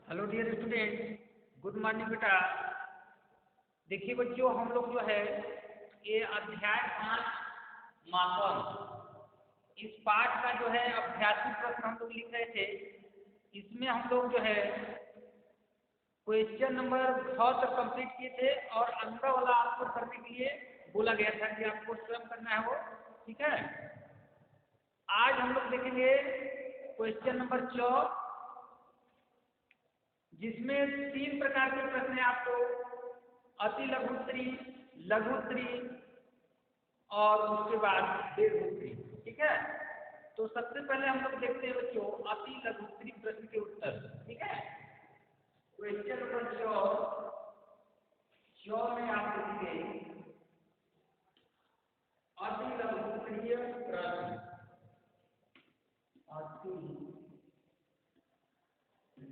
Hello dear student, good morning बेटा। देखिए बच्चों, हम लोग जो है ये अध्याय 5 मापन, इस पाठ का जो है अभ्यासी प्रश्न हम लोग लिख रहे थे। इसमें हम लोग जो है क्वेश्चन नंबर 6 तक कंप्लीट किए थे और अंदर वाला आपको करने के लिए बोला गया था कि आपको स्वयं करना है वो। ठीक है, आज हम लोग देखेंगे क्वेश्चन नंबर 4, जिसमें 3 प्रकार के प्रश्न हैं आपको, अति लघु उत्तरी, लघु उत्तरी और उसके बाद दीर्घ उत्तरी। ठीक है, तो सबसे पहले हम लोग देखते हैं बच्चों अति लघु उत्तरी प्रश्न के उत्तर। ठीक है, क्वेश्चन नंबर 4 में आप देखेंगे अति लघु उत्तरीय प्रश्न। अति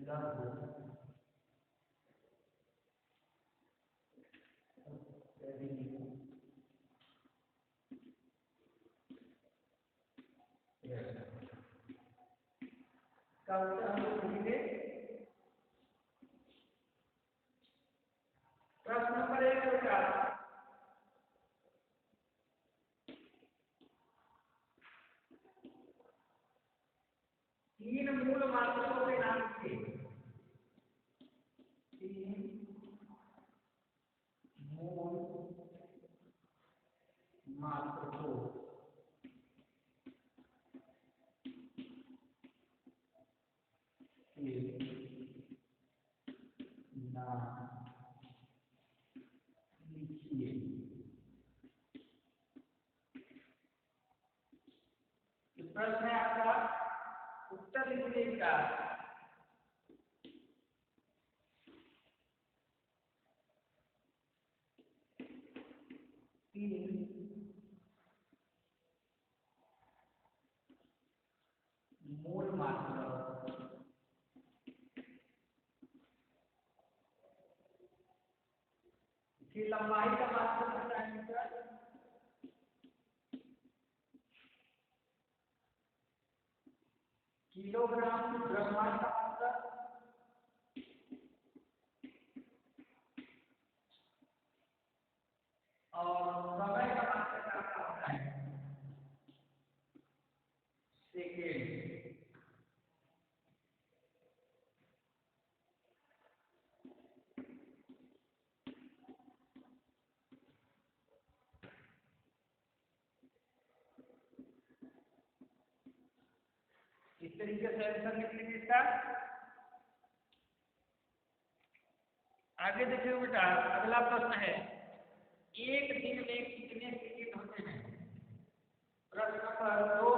लघु का उत्तर हम लोग देखेंगे। प्रश्न नंबर 1 होगा, तीन मूल मात्रों के नाम लिखिए। तीन मूल मात्रों के नाम लिखिए। प्रश्न है आपका, उत्तर लिखिए इसका। तीन मूल मात्रा की लंबाई का मात्रा होता है मीटर, किलोग्राम द्रव्यमान का मात्रा, और समय का मात्रा क्या होता है, सेकेंड। इस तरीके से आंसर लिख लीजिए इसका। आगे देखिए बेटा, अगला प्रश्न है, एक दिन में कितने सेकंड होते हैं। प्रश्न नंबर 2,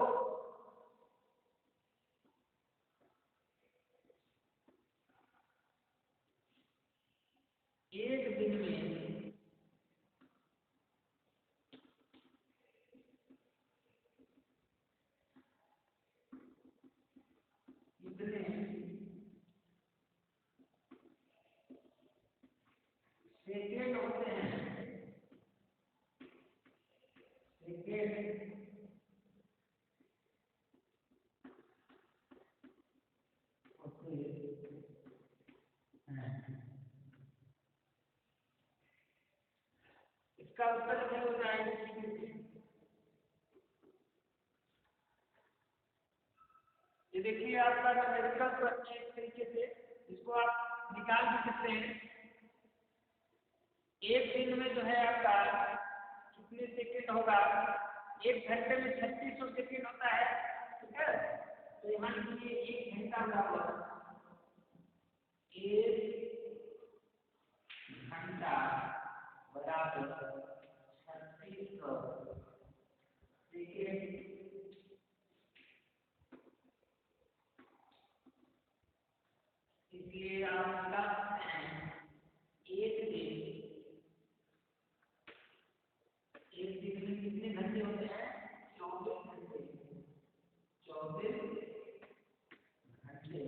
एक दिन में कितने सेकंड होते हैं। सेकंड होते हैं। इसका उत्तर क्या हो जाएगा। ये देखिए आपका न्यूमेरिकल प्रश्न है, इस तरीके से इसको आप निकाल भी सकते हैं। एक दिन में जो है आपका कितने सेकंड होगा, एक घंटे में 3600 सेकंड होता है। ठीक है, तो यहाँ लिखिए 1 घंटा बराबर 1 घंटा बराबर 3600 सेकंड। इसलिए आप निकाल सकते हैं एक दिन में कितने घंटे होते हैं, 24 घंटे। 24 घंटे,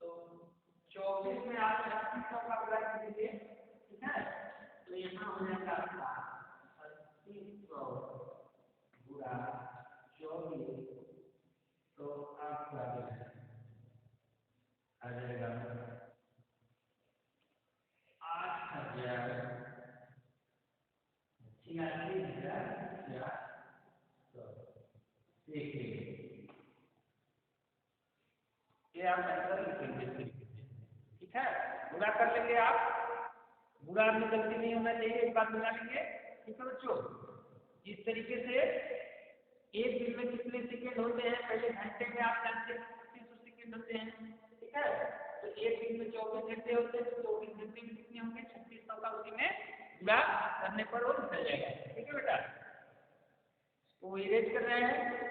तो 24 में आप 3600 का प्लस कीजिए। ठीक है, तो यहाँ हो जाएगा आपका 3600 गुणा 24, तो आपका आ जाएगा 8,86,400। देखिए ये आप आंसर लिखेंगे इस तरीके से, ठीक है। गुणा कर लेंगे आप, गुणा में गलती नहीं होना चाहिए, एक बात बना लेंगे, ठीक है बच्चों। इस तरीके से एक दिन में कितने सेकेंड होते हैं, पहले घंटे में आप जानते हैं 3600 सेकेंड होते हैं, ठीक है। तो एक दिन में 24 घंटे होते हैं, तो 24 घंटे में कितने होंगे, 3600 का उसी में गुणा करने पर वो निकल जाएगा, ठीक है बेटा। तो इरेज कर रहे हैं।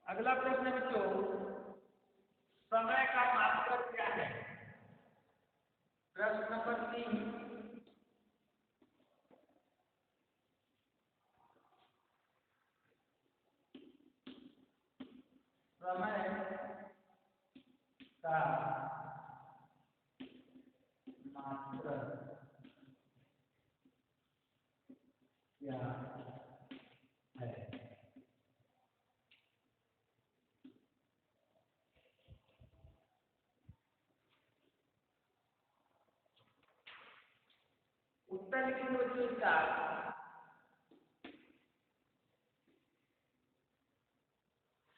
अगला प्रश्न है बच्चों, समय का मात्रक क्या है। प्रश्न नंबर 3, समय का मात्रक क्या है। उत्तर लिखेंगे बच्चों इसका,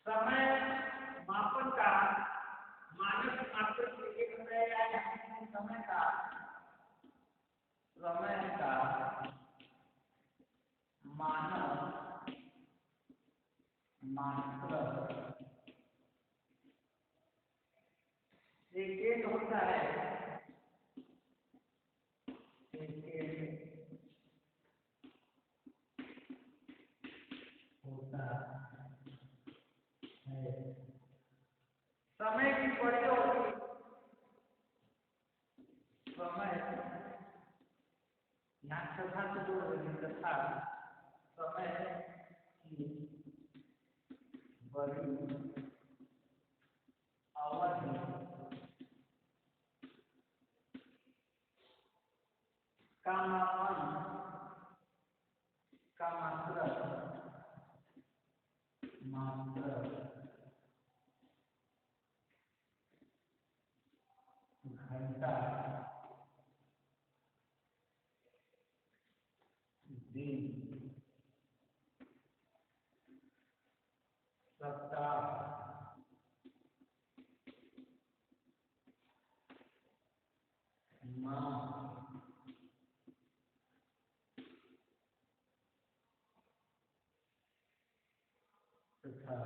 समय मापन का मानक मात्रक लिखे समय का मानक मात्रक सेकेंड होता है, सेकेंड होता है। समय की बड़ी अवधि, समय यहाँ तथा से जोड़ देंगे, तथा समय की बड़ी अवधि का मापन का मात्रक घंटा, दिन, सप्ताह, माह, तथा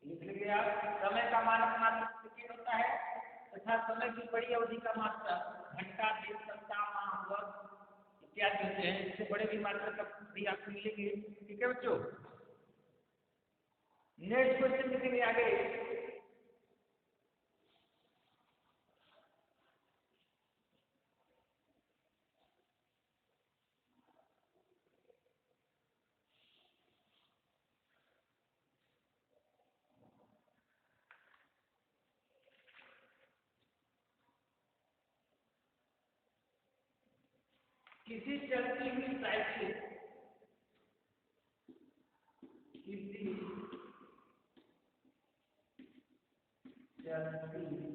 लिख लीजिए आप। समय का मानक मात्रक सेकेंड होता है, तथा समय की बड़ी अवधि का मात्रक घंटा, दिन, सप्ताह, माह, वर्ष इत्यादि होते हैं। इससे बड़े भी मात्रक भी आपको मिलेंगे, ठीक है बच्चों। नेक्स्ट क्वेश्चन लिखेंगे आगे, किसी चलती हुई साइकिल, किसी चलती हुई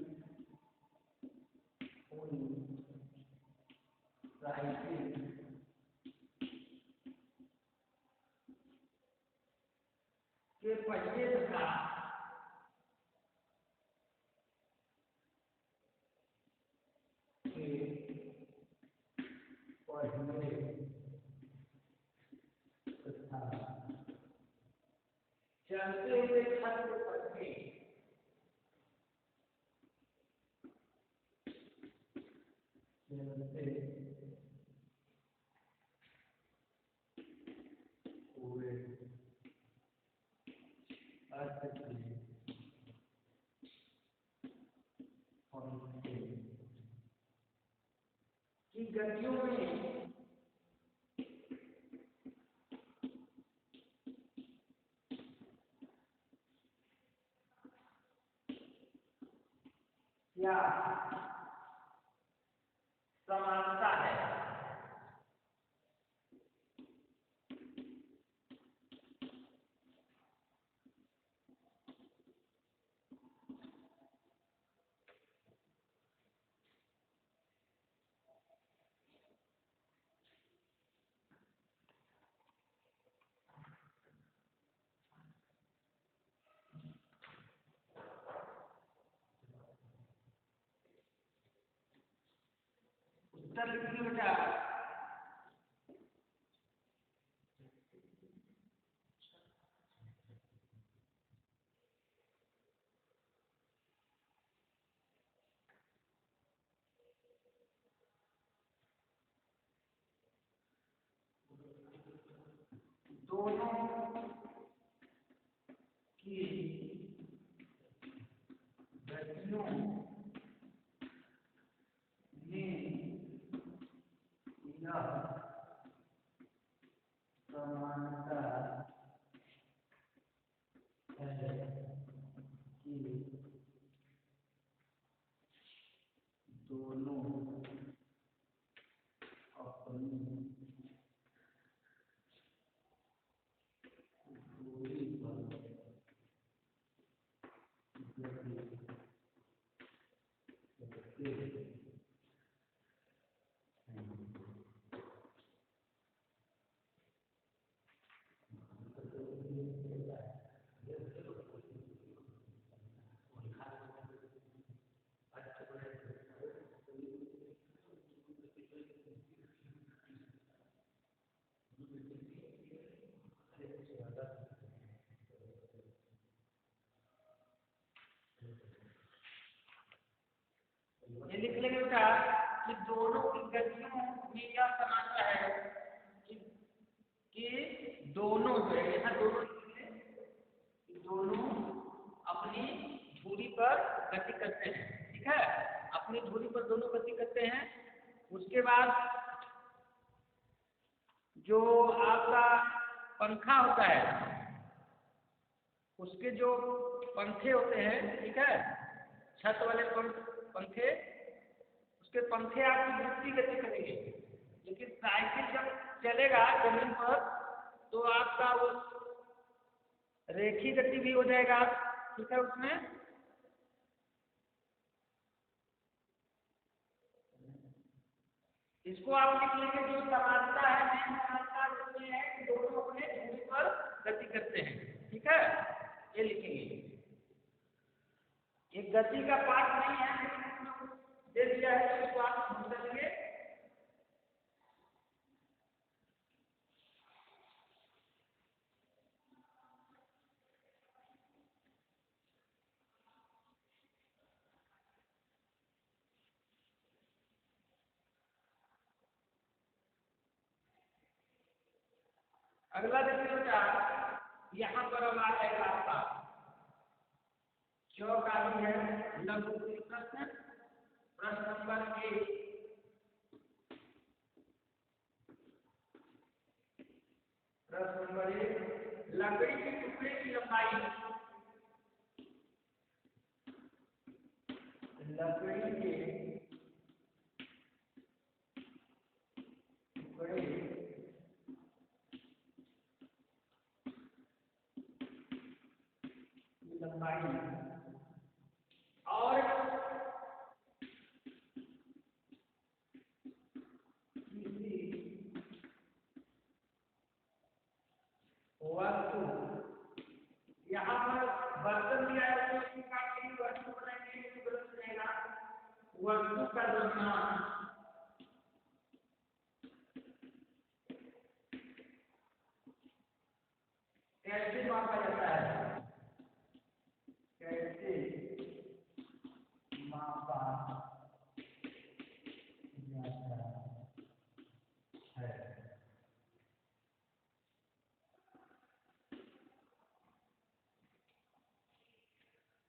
साइकिल के पहिए तथा चलते हुए छत के पत्ते चलते गतियों में क्या समानता है। उत्तर लिखिए बेटा। दोनों की गतियों में यह समानता है कि दोनों अपनी दूरी पर गति करते हैं। ये लिख लेंगे बेटा कि दोनों की गतियों में यह समानता है कि दोनों जो है, यहाँ दोनों कि दोनों अपनी धुरी पर गति करते हैं। ठीक है, अपनी धुरी पर दोनों गति करते हैं। उसके बाद जो आपका पंखा होता है, उसके जो पंखे होते हैं, ठीक है, छत वाले पंखे, उसके पंखे आपकी दूसरी गति करेंगे। लेकिन साइकिल जब चलेगा जमीन पर तो आपका वो रेखी गति भी हो जाएगा। ठीक है, उसमें इसको आप लिख लेंगे जो समानता है, मेन समानता इसमें है कि दोनों अपने धुरी पर गति करते हैं। ठीक है, ये लिखेंगे। एक गति का पाठ नहीं है लेकिन दे दिया है तो इसको आप समझ लेंगे। अगला देखिए बेटा, यहाँ पर अब आ जाएगा आपका चौक आदि है लघु प्रश्न। प्रश्न नंबर 1, प्रश्न नंबर 1, लकड़ी के टुकड़े की लंबाई, लकड़ी के टुकड़े की लंबाई और वस्तु, यहाँ पर बर्तन दिया है तो इसको काट के वस्तु बनाएंगे तो गलत रहेगा। वस्तु का द्रव्यमान कैसे मापा जाता है, कैसे मापा जाता है।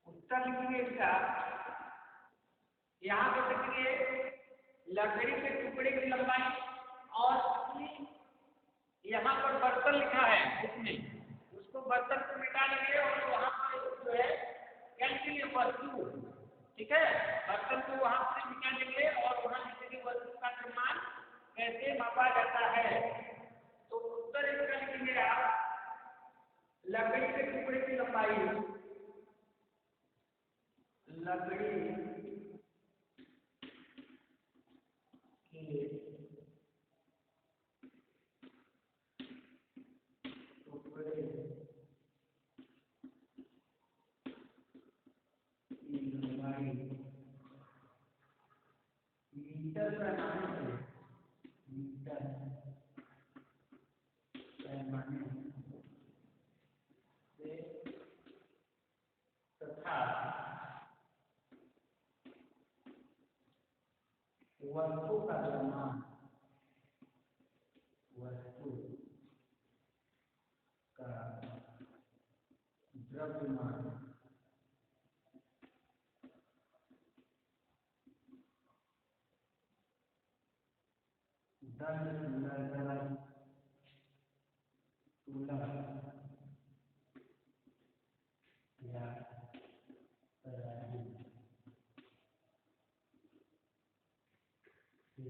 उत्तर लिखेंगे इसका, यहाँ पे लिखेंगे लकड़ी के टुकड़े की लंबाई, और यहाँ पर बर्तन लिखा है इसमें, उसको बर्तन को मिटा लेंगे और वहाँ पर जो है कैलकुलेट वस्तु, ठीक है, बर्तन को वहाँ से मिटा लेंगे और वहाँ लिखेंगे वस्तु का निर्माण कैसे मापा जाता है। तो उत्तर इसका लिखेंगे आप, लकड़ी के टुकड़े की लंबाई, लकड़ी के टुकड़े की लंबाई मीटर पैमाने से, मीटर पैमाने से तथा वस्तु का द्रव्यमान, वस्तु का द्रव्यमान 10 तुला या तराजू से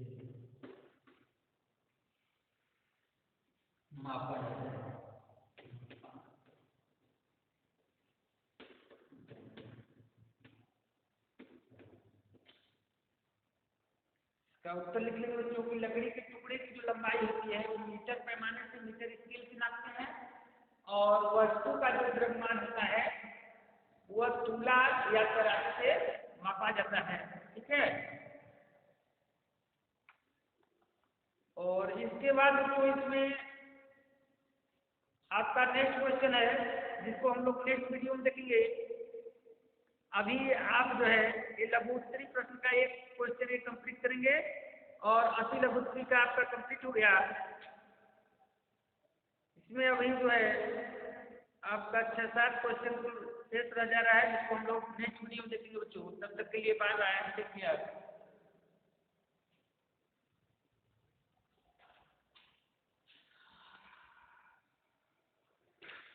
मापा जाता है। का उत्तर लिख लेंगे बच्चों की, लकड़ी के टुकड़े की जो लंबाई होती है वो मीटर पैमाने से, मीटर स्केल से नापते हैं, और वस्तु का जो द्रव्यमान होता है वह तुला या तराजू से मापा जाता है, ठीक है। और इसके बाद जो इसमें आपका नेक्स्ट क्वेश्चन है जिसको हम लोग नेक्स्ट वीडियो में देखेंगे। अभी आप जो है ये लघु उत्तरी प्रश्न का एक क्वेश्चन कंप्लीट करेंगे और 80 लघु उत्तरी का आपका कंप्लीट हो गया। इसमें अभी जो है आपका 6-7 क्वेश्चन शेष रह जा रहा है जिसको हम लोग नेक्स्ट वीडियो में देखेंगे बच्चों। तब तक के लिए बाय बाय, टेक केयर।